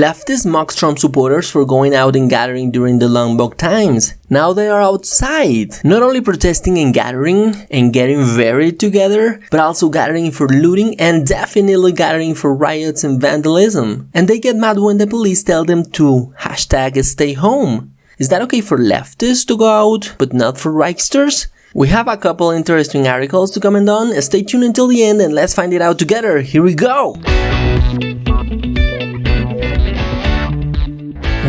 Leftists mocked Trump supporters for going out and gathering during the Lombok times. Now they are outside, not only protesting and gathering and getting very together, but also gathering for looting and definitely gathering for riots and vandalism. And they get mad when the police tell them to #stay home. Is that okay for leftists to go out, but not for Rightsters? We have a couple interesting articles to comment on. Stay tuned until the end and let's find it out together. Here we go!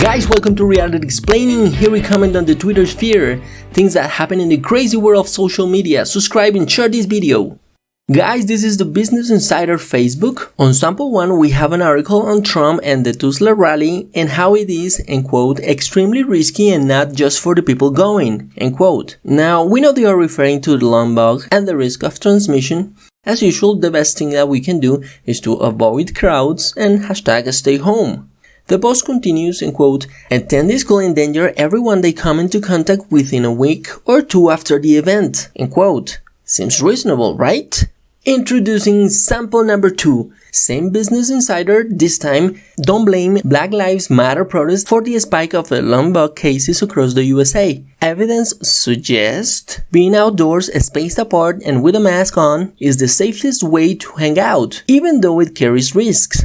Guys, welcome to RealityExplaining. Here we comment on the Twitter sphere, things that happen in the crazy world of social media. Subscribe and share this video. Guys, this is the Business Insider Facebook. On sample 1, we have an article on Trump and the Tulsa rally and how it is, end quote, extremely risky and not just for the people going, end quote. Now, we know they are referring to the Lombok and the risk of transmission. As usual, the best thing that we can do is to avoid crowds and #stay home. The post continues, end quote, attendees could endanger everyone they come into contact within a week or two after the event, end quote. Seems reasonable, right? Introducing sample number 2. Same Business Insider, this time, don't blame Black Lives Matter protests for the spike of the Lombok cases across the USA. Evidence suggests being outdoors, spaced apart and with a mask on is the safest way to hang out, even though it carries risks.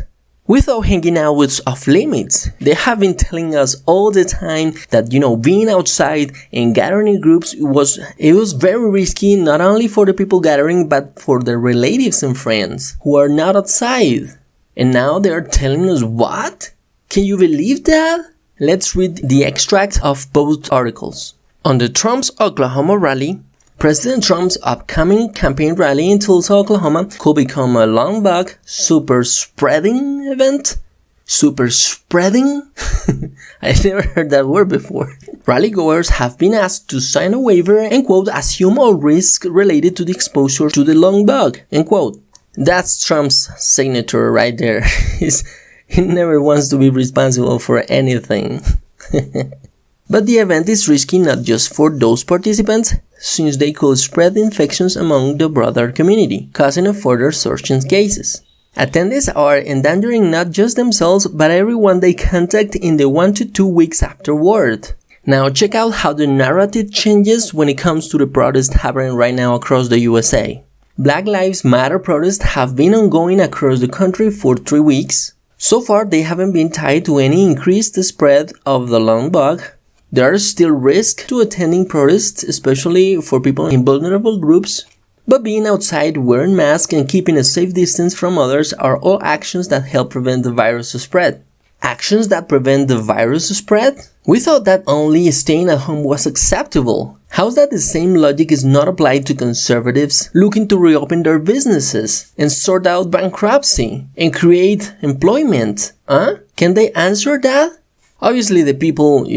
We thought hanging out was off limits. They have been telling us all the time that, being outside and gathering in groups it was very risky, not only for the people gathering, but for their relatives and friends who are not outside. And now they are telling us what? Can you believe that? Let's read the extracts of both articles. On the Trump's Oklahoma rally, President Trump's upcoming campaign rally in Tulsa, Oklahoma could become a Lombok super spreading event. Super spreading? I never heard that word before. Rally goers have been asked to sign a waiver and, quote, assume all risk related to the exposure to the Lombok, end quote. That's Trump's signature right there. He never wants to be responsible for anything. But the event is risky not just for those participants, since they could spread infections among the broader community, causing a further surge in cases. Attendees are endangering not just themselves, but everyone they contact in the 1 to 2 weeks afterward. Now check out how the narrative changes when it comes to the protests happening right now across the USA. Black Lives Matter protests have been ongoing across the country for 3 weeks. So far, they haven't been tied to any increased spread of the Lombok. There are still risks to attending protests, especially for people in vulnerable groups. But being outside, wearing masks, and keeping a safe distance from others are all actions that help prevent the virus spread. Actions that prevent the virus spread? We thought that only staying at home was acceptable. How's that the same logic is not applied to conservatives looking to reopen their businesses and sort out bankruptcy and create employment? Can they answer that? Obviously, the people,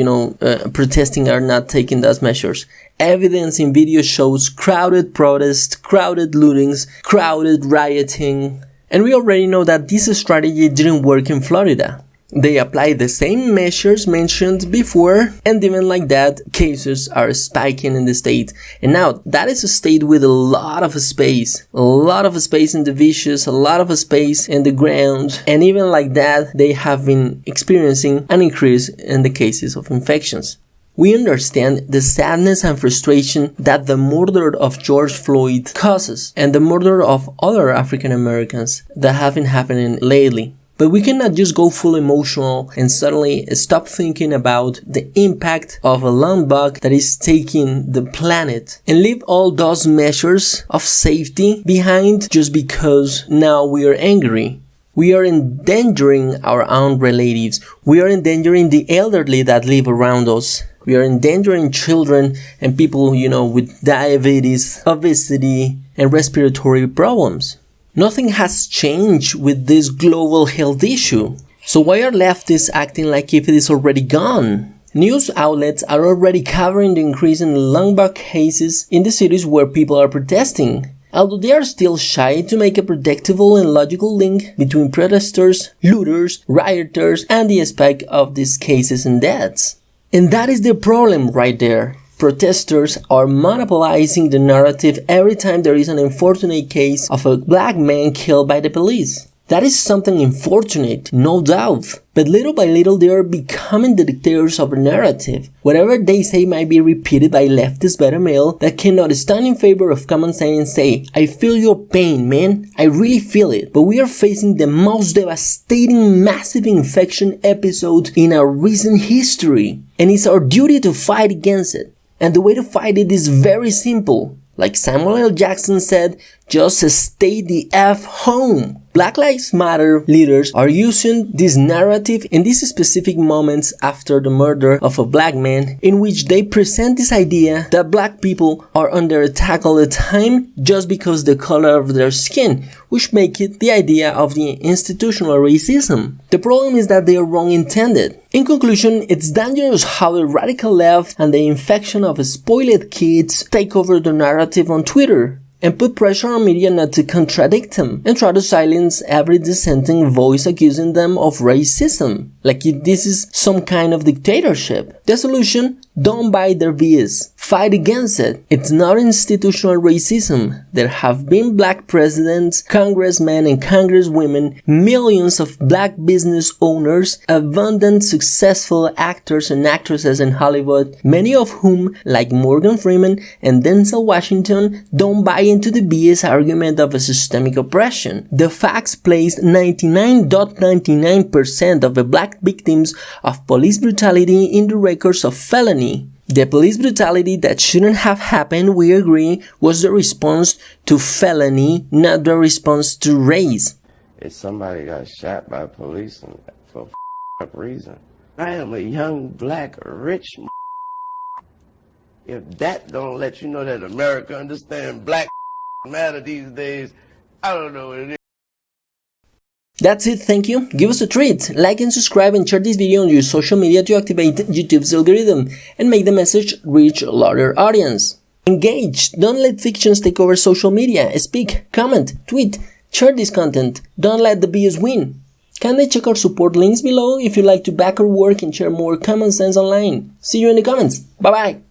protesting are not taking those measures. Evidence in video shows crowded protests, crowded lootings, crowded rioting. And we already know that this strategy didn't work in Florida. They applied the same measures mentioned before, and even like that, cases are spiking in the state. And now, that is a state with a lot of space. A lot of space in the beaches, a lot of space in the ground. And even like that, they have been experiencing an increase in the cases of infections. We understand the sadness and frustration that the murder of George Floyd causes, and the murder of other African Americans that have been happening lately. But we cannot just go full emotional and suddenly stop thinking about the impact of a Lombok that is taking the planet and leave all those measures of safety behind just because now we are angry. We are endangering our own relatives. We are endangering the elderly that live around us. We are endangering children and people, with diabetes, obesity, and respiratory problems. Nothing has changed with this global health issue. So why are leftists acting like if it is already gone? News outlets are already covering the increase in Lombok cases in the cities where people are protesting, although they are still shy to make a predictable and logical link between protesters, looters, rioters, and the spike of these cases and deaths. And that is the problem right there. Protesters are monopolizing the narrative every time there is an unfortunate case of a black man killed by the police. That is something unfortunate, no doubt. But little by little they are becoming the dictators of a narrative. Whatever they say might be repeated by leftist beta male that cannot stand in favor of common sense and say, I feel your pain, man. I really feel it. But we are facing the most devastating massive infection episode in our recent history. And it's our duty to fight against it. And the way to fight it is very simple. Like Samuel L. Jackson said, just stay the F home. Black Lives Matter leaders are using this narrative in these specific moments after the murder of a black man, in which they present this idea that black people are under attack all the time just because the color of their skin, which make it the idea of the institutional racism. The problem is that they are wrong intended. In conclusion, it's dangerous how the radical left and the infection of spoiled kids take over the narrative on Twitter and put pressure on media not to contradict them and try to silence every dissenting voice accusing them of racism, like if this is some kind of dictatorship. The solution? Don't buy their BS. Fight against it. It's not institutional racism. There have been black presidents, congressmen and congresswomen, millions of black business owners, abundant successful actors and actresses in Hollywood, many of whom, like Morgan Freeman and Denzel Washington, don't buy into the BS argument of a systemic oppression. The facts placed 99.99% of the black victims of police brutality in the records of felony. The police brutality that shouldn't have happened, we agree, was the response to felony, not the response to race. If somebody got shot by police for a reason, I am a young, black, rich. If that don't let you know that America understands black matter these days, I don't know what it is. That's it, thank you. Give us a treat. Like and subscribe and share this video on your social media to activate YouTube's algorithm and make the message reach a larger audience. Engage. Don't let fictions take over social media. Speak, comment, tweet, share this content. Don't let the BS win. Kindly check our support links below if you'd like to back our work and share more common sense online. See you in the comments. Bye bye.